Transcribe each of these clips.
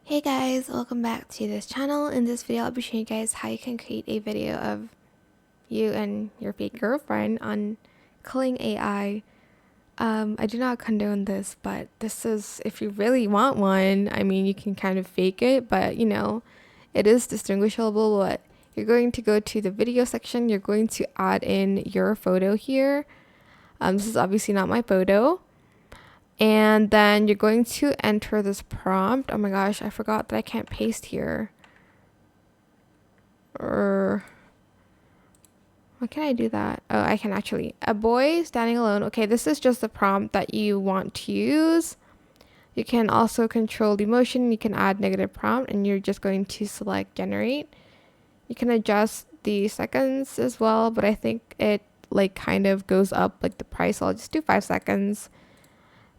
Hey guys, welcome back to this channel. In this video, I'll be showing you guys how you can create a video of you and your fake girlfriend on killing AI. I do not condone this, but this is, if you really want one, I mean, you can kind of fake it, but it is distinguishable. But you're going to go to the video section, you're going to add in your photo here. This is obviously not my photo. And then you're going to enter this prompt. Oh my gosh, I forgot that I can't paste here. Or why can't I do that? Oh, I can actually. A boy standing alone. Okay, this is just the prompt that you want to use. You can also control the motion. You can add negative prompt and you're just going to select generate. You can adjust the seconds as well, but I think it kind of goes up like the price. So I'll just do 5 seconds.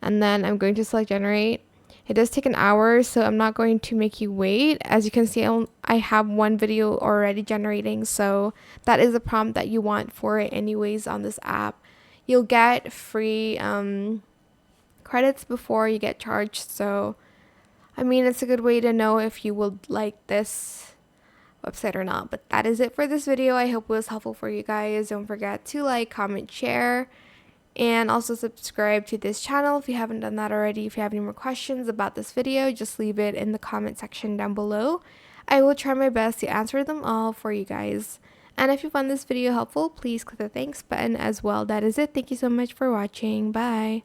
And then I'm going to select generate. It does take an hour, so I'm not going to make you wait. As you can see, I have one video already generating, so that is the prompt that you want for it anyways on this app. You'll get free credits before you get charged, so I mean, it's a good way to know if you would like this website or not. But that is it for this video. I hope it was helpful for you guys. Don't forget to like, comment, share, and also subscribe to this channel if you haven't done that already. If you have any more questions about this video, just leave it in the comment section down below. I will try my best to answer them all for you guys. And if you found this video helpful, please click the thanks button as well. That is it. Thank you so much for watching. Bye.